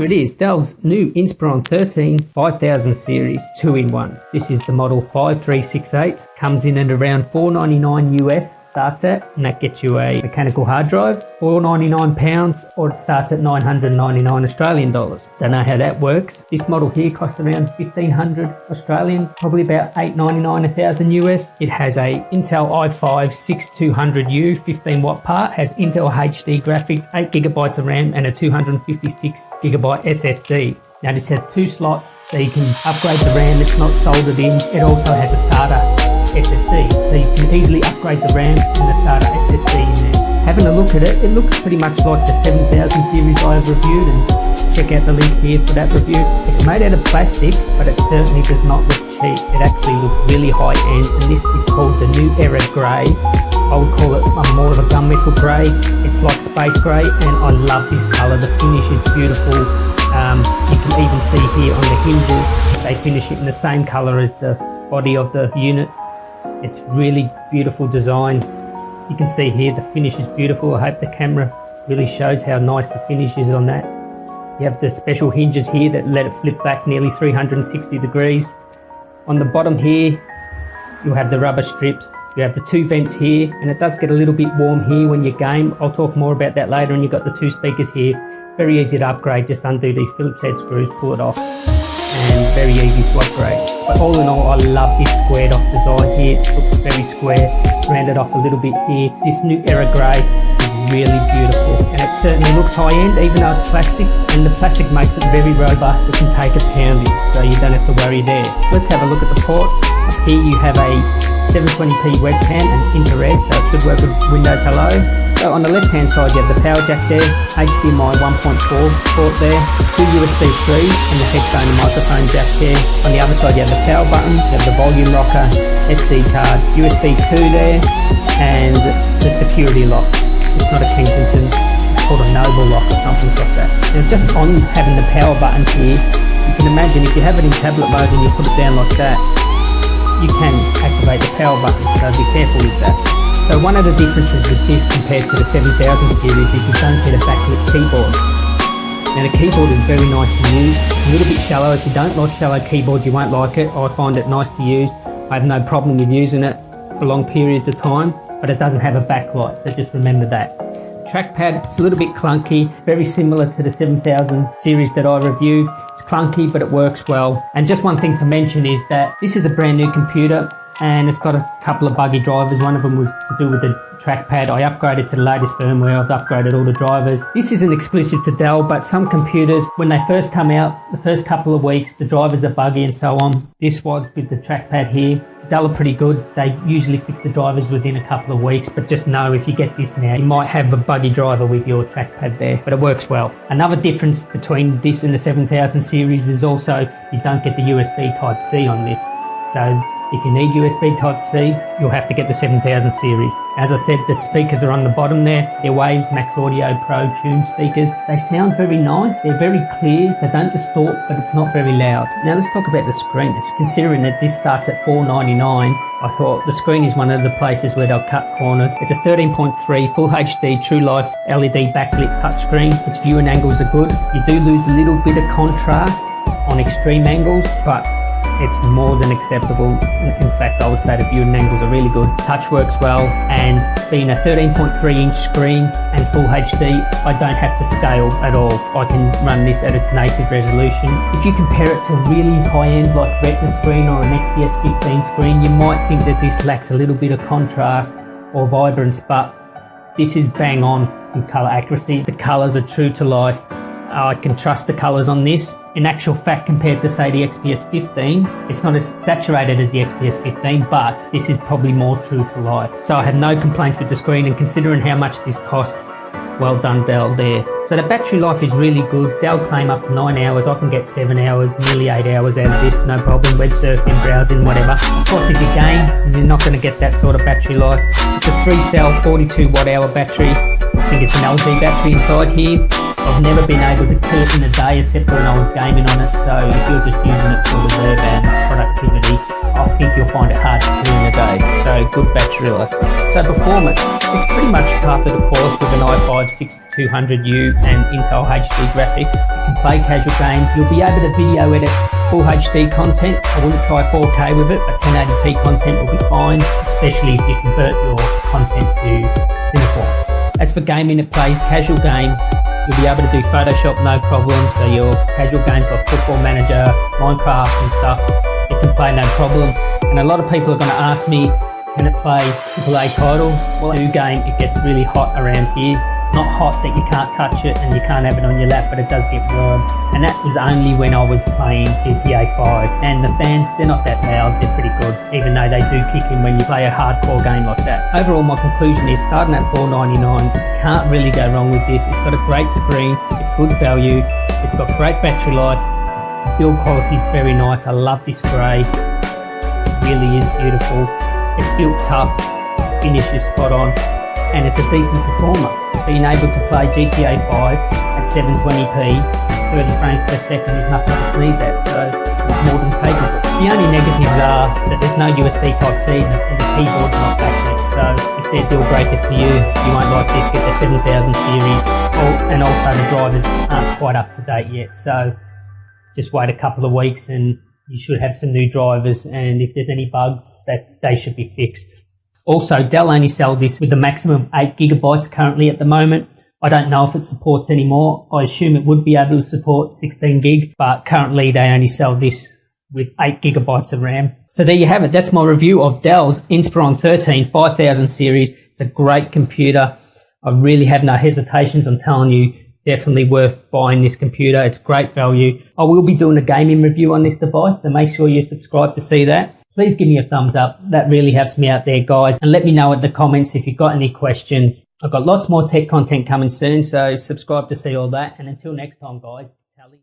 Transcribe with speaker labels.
Speaker 1: here it is, Dell's new Inspiron 13 5000 series 2-in-1. This is the model 5368. Comes in at around $499 US starts at, and that gets you a mechanical hard drive. £499 or it starts at 999 Australian dollars. Don't know how that works. This model here cost around 1500 Australian, probably about $899 1,000 US. It has a Intel i5-6200U 15 watt part, has Intel HD graphics, 8 gigabytes of RAM and a 256 gigabyte SSD. Now this has 2 slots so you can upgrade the RAM, it's not soldered in. It also has a SATA SSD, so you can easily upgrade the RAM and the SATA SSD in there. Having a look at it, it looks pretty much like the 7000 series I have reviewed, and check out the link here for that review. It's made out of plastic, but it certainly does not look cheap. It actually looks really high end, and this is called the New Era Grey. I would call it more of a gunmetal grey. It's like space grey, and I love this colour. The finish is beautiful. You can even see here on the hinges, they finish it in the same colour as the body of the unit. It's really beautiful design. You can see here the finish is beautiful. I hope the camera really shows how nice the finish is on that. You have the special hinges here that let it flip back nearly 360 degrees. On the bottom here, you'll have the rubber strips. You have the 2 vents here, and it does get a little bit warm here when you game. I'll talk more about that later. And you've got the 2 speakers here. Very easy to upgrade. Just undo these Phillips head screws, pull it off, and very easy to upgrade. But all in all, I love this squared off design here. It looks very square, rounded off a little bit here. This New Era Grey is really beautiful, and it certainly looks high end even though it's plastic, and the plastic makes it very robust. It can take a pounding, so you don't have to worry there. Let's have a look at the ports. Up here you have a 720p webcam and infrared, so it should work with Windows Hello. So on the left hand side you have the power jack there, HDMI 1.4 port there, 2 USB 3 and the headphone and microphone jack there. On the other side you have the power button, you have the volume rocker, SD card, USB 2 there, and the security lock. It's not a Kensington, it's called a Noble lock or something like that. Now just on having the power button here, you can imagine if you have it in tablet mode and you put it down like that, you can activate the power button, so be careful with that. So one of the differences with this compared to the 7000 series is you don't get a backlit keyboard. Now the keyboard is very nice to use. It's a little bit shallow. If you don't like shallow keyboards, you won't like it. I find it nice to use. I have no problem with using it for long periods of time, but it doesn't have a backlight, so just remember that. Trackpad, it's a little bit clunky. It's very similar to the 7000 series that I reviewed. It's clunky, but it works well. And just one thing to mention is that this is a brand new computer, and it's got a couple of buggy drivers. One of them was to do with the trackpad. I upgraded to the latest firmware. I've upgraded all the drivers. This isn't exclusive to Dell, but some computers, when they first come out, the first couple of weeks, the drivers are buggy and so on. This was with the trackpad here. Dell are pretty good. They usually fix the drivers within a couple of weeks, but just know if you get this now, you might have a buggy driver with your trackpad there, but it works well. Another difference between this and the 7000 series is also you don't get the USB Type-C on this. So if you need USB Type-C, you'll have to get the 7000 series. As I said, the speakers are on the bottom there. They're Waves Max Audio Pro Tune speakers. They sound very nice. They're very clear. They don't distort, but it's not very loud. Now let's talk about the screen. Considering that this starts at $499, I thought the screen is one of the places where they'll cut corners. It's a 13.3 Full HD True Life LED backlit touchscreen. Its viewing angles are good. You do lose a little bit of contrast on extreme angles, but it's more than acceptable. In fact, I would say the viewing angles are really good. Touch works well, and being a 13.3 inch screen and Full HD, I don't have to scale at all. I can run this at its native resolution. If you compare it to a really high-end like Retina screen or an XPS 15 screen, you might think that this lacks a little bit of contrast or vibrance, but this is bang on in color accuracy. The colors are true to life. I can trust the colors on this. In actual fact, compared to say the XPS 15, it's not as saturated as the XPS 15, but this is probably more true to life. So I have no complaints with the screen, and considering how much this costs, well done Dell there. So the battery life is really good. Dell claim up to 9 hours. I can get 7 hours, nearly 8 hours out of this, no problem. Web surfing, browsing, whatever. Of course, if you game, you're not going to get that sort of battery life. It's a 3-cell, 42 watt hour battery. I think it's an LG battery inside here. I've never been able to kill it in a day except when I was gaming on it, so if you're just using it for reserve and productivity, I think you'll find it hard to kill in a day. So good battery life. So performance, it's pretty much par for the course with an i5-6200U and Intel HD graphics. You can play casual games, you'll be able to video edit full HD content. I wouldn't try 4K with it, but 1080p content will be fine, especially if you convert your content to Cineform. As for gaming, it plays casual games. You'll be able to do Photoshop no problem, so your casual games like Football Manager, Minecraft and stuff, it can play no problem. And a lot of people are going to ask me, can it play AAA titles? Well, in the game, it gets really hot around here. Not hot that you can't touch it and you can't have it on your lap, but it does get warm. And that was only when I was playing GTA 5. And the fans, they're not that loud, they're pretty good, even though they do kick in when you play a hardcore game like that. Overall, my conclusion is starting at $499, can't really go wrong with this. It's got a great screen, it's good value, it's got great battery life, build quality is very nice. I love this grey, it really is beautiful. It's built tough, finish is spot on, and it's a decent performer. Being able to play GTA 5 at 720p, 30 frames per second is nothing to sneeze at, so it's more than capable. The only negatives are that there's no USB Type-C and the keyboard's not backlit, so if they're deal breakers to you, you won't like this, get the 7000 series, and also the drivers aren't quite up to date yet, so just wait a couple of weeks and you should have some new drivers, and if there's any bugs, that they should be fixed. Also, Dell only sell this with a maximum of 8GB currently at the moment. I don't know if it supports any more. I assume it would be able to support 16GB, but currently they only sell this with 8GB of RAM. So there you have it. That's my review of Dell's Inspiron 13 5000 series. It's a great computer. I really have no hesitations on telling you, definitely worth buying this computer. It's great value. I will be doing a gaming review on this device, so make sure you subscribe to see that. Please give me a thumbs up. That really helps me out there, guys. And let me know in the comments if you've got any questions. I've got lots more tech content coming soon, so subscribe to see all that. And until next time, guys, tally.